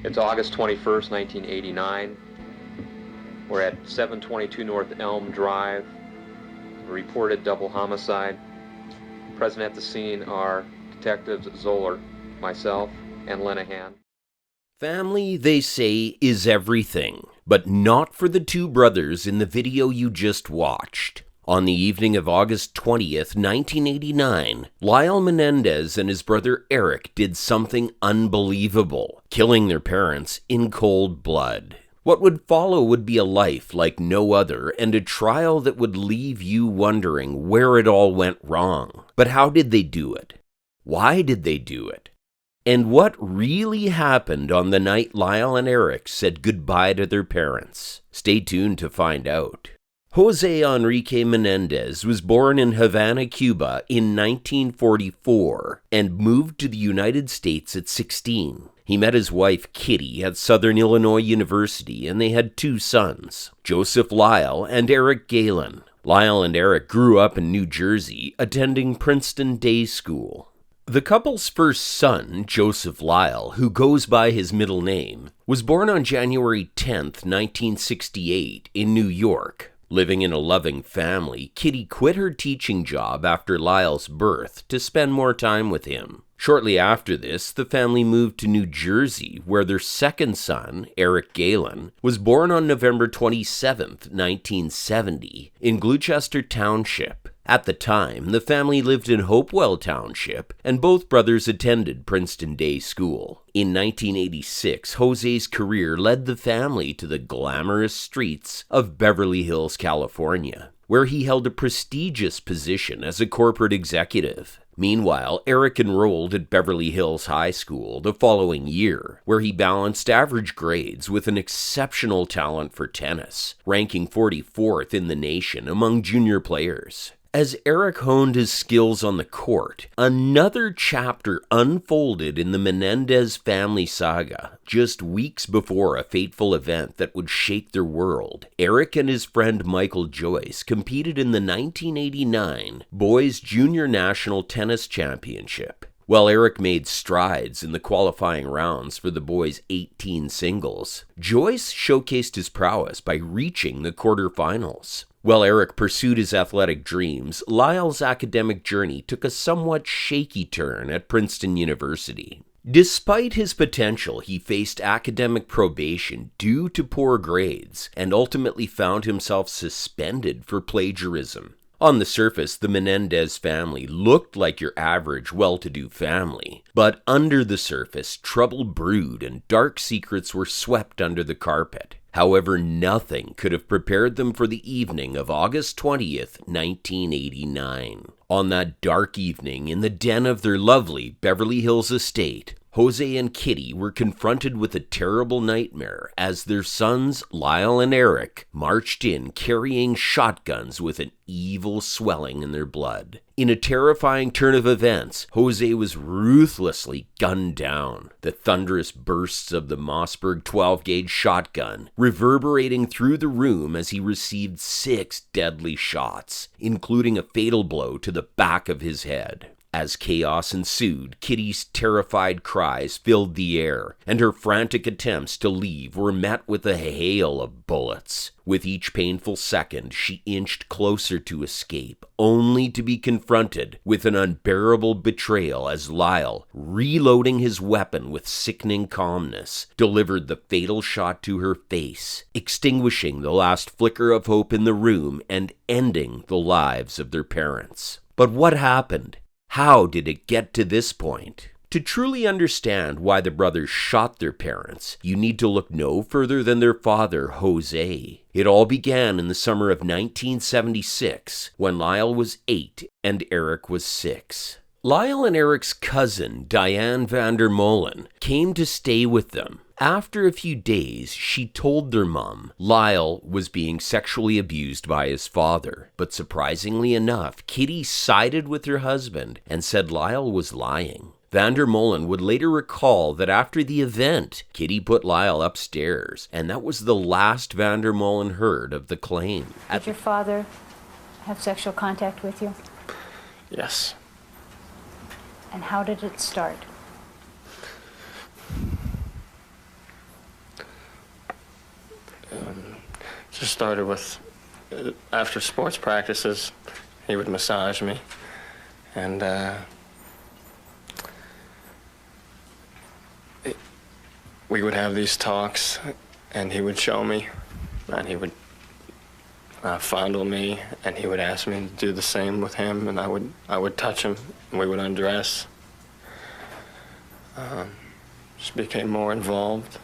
It's August 21st, 1989. We're at 722 North Elm Drive. A reported double homicide. Present at the scene are Detectives Zoller, myself, and Lenahan. Family, they say, is everything, but not for the two brothers in the video you just watched. On the evening of August 20th, 1989, Lyle Menendez and his brother Eric did something unbelievable, killing their parents in cold blood. What would follow would be a life like no other and a trial that would leave you wondering where it all went wrong. But how did they do it? Why did they do it? And what really happened on the night Lyle and Eric said goodbye to their parents? Stay tuned to find out. Jose Enrique Menendez was born in Havana, Cuba in 1944 and moved to the United States at 16. He met his wife Kitty at Southern Illinois University and they had two sons, Joseph Lyle and Eric Galen. Lyle and Eric grew up in New Jersey, attending Princeton Day School. The couple's first son, Joseph Lyle, who goes by his middle name, was born on January 10th, 1968 in New York. Living in a loving family, Kitty quit her teaching job after Lyle's birth to spend more time with him. Shortly after this, the family moved to New Jersey, where their second son, Eric Galen, was born on November 27th, 1970, in Gloucester Township. At the time, the family lived in Hopewell Township, and both brothers attended Princeton Day School. In 1986, Jose's career led the family to the glamorous streets of Beverly Hills, California, where he held a prestigious position as a corporate executive. Meanwhile, Eric enrolled at Beverly Hills High School the following year, where he balanced average grades with an exceptional talent for tennis, ranking 44th in the nation among junior players. As Eric honed his skills on the court, another chapter unfolded in the Menendez family saga. Just weeks before a fateful event that would shake their world, Eric and his friend Michael Joyce competed in the 1989 Boys Junior National Tennis Championship. While Eric made strides in the qualifying rounds for the boys' 18 singles, Joyce showcased his prowess by reaching the quarterfinals. While Eric pursued his athletic dreams, Lyle's academic journey took a somewhat shaky turn at Princeton University. Despite his potential, he faced academic probation due to poor grades and ultimately found himself suspended for plagiarism. On the surface, the Menendez family looked like your average well-to-do family, but under the surface, trouble brewed and dark secrets were swept under the carpet. However, nothing could have prepared them for the evening of August 20th, 1989. On that dark evening, in the den of their lovely Beverly Hills estate, Jose and Kitty were confronted with a terrible nightmare as their sons, Lyle and Eric, marched in carrying shotguns with an evil swelling in their blood. In a terrifying turn of events, Jose was ruthlessly gunned down, the thunderous bursts of the Mossberg 12-gauge shotgun reverberating through the room as he received 6 deadly shots, including a fatal blow to the back of his head. As chaos ensued, Kitty's terrified cries filled the air, and her frantic attempts to leave were met with a hail of bullets. With each painful second, she inched closer to escape, only to be confronted with an unbearable betrayal as Lyle, reloading his weapon with sickening calmness, delivered the fatal shot to her face, extinguishing the last flicker of hope in the room and ending the lives of their parents. But what happened? How did it get to this point? To truly understand why the brothers shot their parents, you need to look no further than their father, Jose. It all began in the summer of 1976, when Lyle was 8 and Eric was 6. Lyle and Eric's cousin, Diane Vandermolen, came to stay with them. After a few days, she told their mom Lyle was being sexually abused by his father. But surprisingly enough, Kitty sided with her husband and said Lyle was lying. Vandermolen would later recall that after the event, Kitty put Lyle upstairs, and that was the last Vandermolen heard of the claim. Did your father have sexual contact with you? Yes. And how did it start? Just started with, after sports practices, he would massage me, and we would have these talks, and he would show me, and he would fondle me, and he would ask me to do the same with him, and I would touch him, and we would undress. Just became more involved.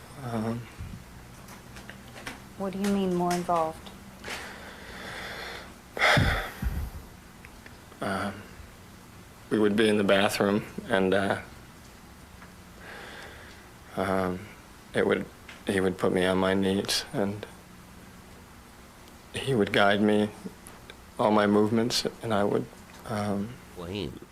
What do you mean more involved? We would be in the bathroom, and he would put me on my knees, and he would guide me, all my movements, and I would...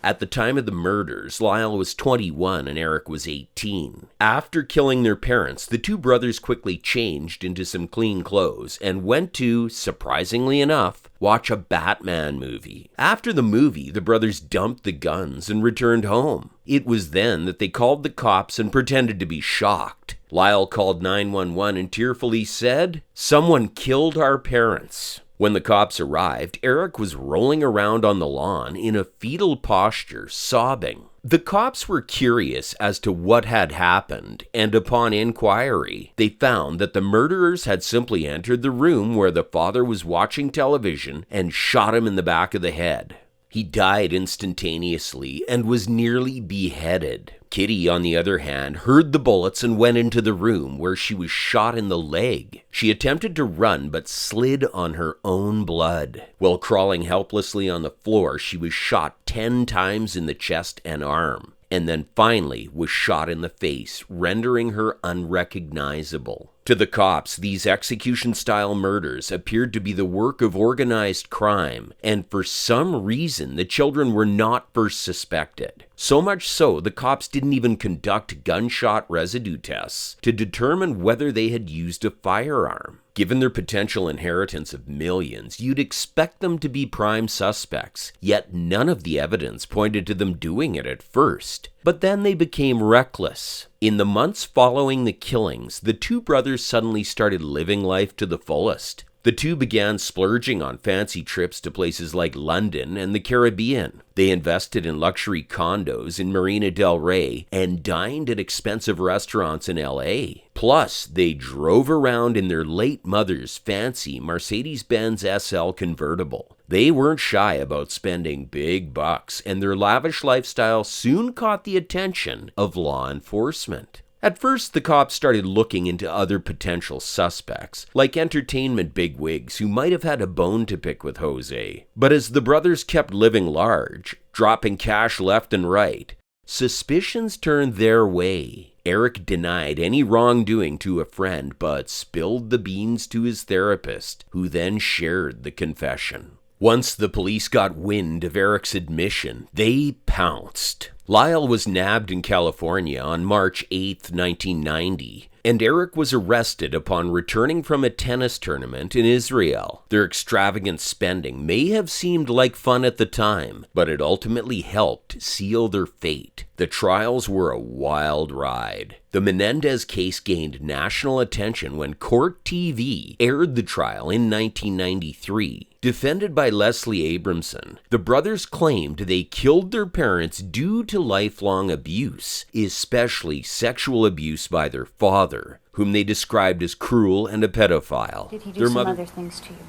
At the time of the murders, Lyle was 21 and Eric was 18. After killing their parents, the two brothers quickly changed into some clean clothes and went to, surprisingly enough, watch a Batman movie. After the movie, the brothers dumped the guns and returned home. It was then that they called the cops and pretended to be shocked. Lyle called 911 and tearfully said, "Someone killed our parents." When the cops arrived, Eric was rolling around on the lawn in a fetal posture, sobbing. The cops were curious as to what had happened, and upon inquiry, they found that the murderers had simply entered the room where the father was watching television and shot him in the back of the head. He died instantaneously and was nearly beheaded. Kitty, on the other hand, heard the bullets and went into the room where she was shot in the leg. She attempted to run but slid on her own blood. While crawling helplessly on the floor, she was shot 10 times in the chest and arm, and then finally was shot in the face, rendering her unrecognizable. To the cops, these execution-style murders appeared to be the work of organized crime, and for some reason, the children were not first suspected. So much so, the cops didn't even conduct gunshot residue tests to determine whether they had used a firearm. Given their potential inheritance of millions, you'd expect them to be prime suspects, yet none of the evidence pointed to them doing it at first. But then they became reckless. In the months following the killings, the two brothers suddenly started living life to the fullest. The two began splurging on fancy trips to places like London and the Caribbean. They invested in luxury condos in Marina del Rey and dined at expensive restaurants in LA. Plus, they drove around in their late mother's fancy Mercedes-Benz SL convertible. They weren't shy about spending big bucks, and their lavish lifestyle soon caught the attention of law enforcement. At first, the cops started looking into other potential suspects, like entertainment bigwigs who might have had a bone to pick with Jose. But as the brothers kept living large, dropping cash left and right, suspicions turned their way. Eric denied any wrongdoing to a friend, but spilled the beans to his therapist, who then shared the confession. Once the police got wind of Eric's admission, they pounced. Lyle was nabbed in California on March 8, 1990, and Eric was arrested upon returning from a tennis tournament in Israel. Their extravagant spending may have seemed like fun at the time, but it ultimately helped seal their fate. The trials were a wild ride. The Menendez case gained national attention when Court TV aired the trial in 1993. Defended by Leslie Abramson, the brothers claimed they killed their parents due to lifelong abuse, especially sexual abuse by their father, whom they described as cruel and a pedophile. Did he do some other things to you?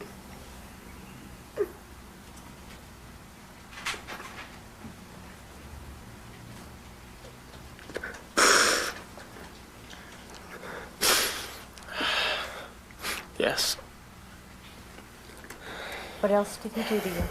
Yes. What else did he do to you?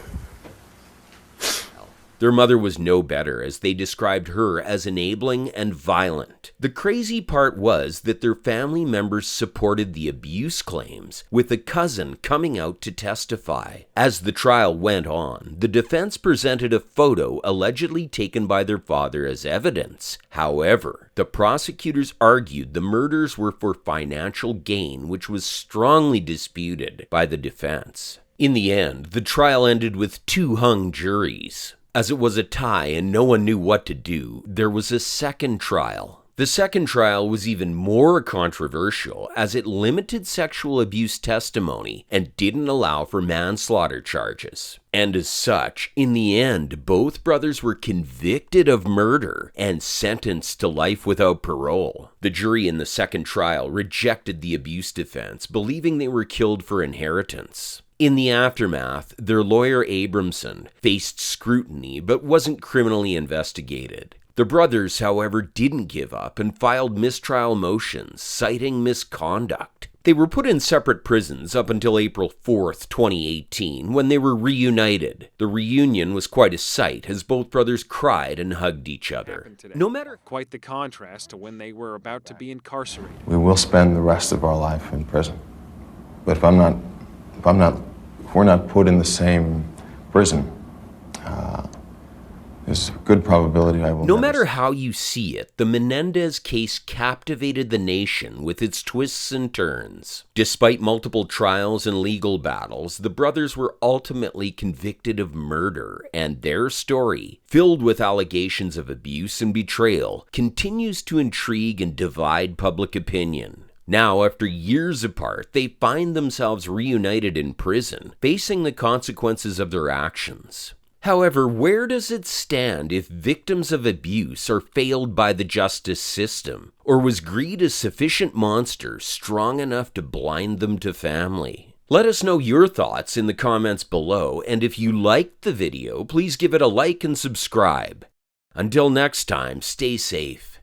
Their mother was no better, as they described her as enabling and violent. The crazy part was that their family members supported the abuse claims, with a cousin coming out to testify. As the trial went on, the defense presented a photo allegedly taken by their father as evidence. However, the prosecutors argued the murders were for financial gain, which was strongly disputed by the defense. In the end, the trial ended with 2 hung juries. As it was a tie and no one knew what to do, there was a second trial. The second trial was even more controversial as it limited sexual abuse testimony and didn't allow for manslaughter charges. And as such, in the end, both brothers were convicted of murder and sentenced to life without parole. The jury in the second trial rejected the abuse defense, believing they were killed for inheritance. In the aftermath, their lawyer Abramson faced scrutiny but wasn't criminally investigated. The brothers, however, didn't give up and filed mistrial motions, citing misconduct. They were put in separate prisons up until April 4th, 2018, when they were reunited. The reunion was quite a sight as both brothers cried and hugged each other. No matter quite the contrast to when they were about to be incarcerated. We will spend the rest of our life in prison. But if we're not put in the same prison, there's a good probability I will. No matter how you see it, the Menendez case captivated the nation with its twists and turns. Despite multiple trials and legal battles, the brothers were ultimately convicted of murder, and their story, filled with allegations of abuse and betrayal, continues to intrigue and divide public opinion. Now, after years apart, they find themselves reunited in prison, facing the consequences of their actions. However, where does it stand if victims of abuse are failed by the justice system? Or was greed a sufficient monster strong enough to blind them to family? Let us know your thoughts in the comments below, and if you liked the video, please give it a like and subscribe. Until next time, stay safe.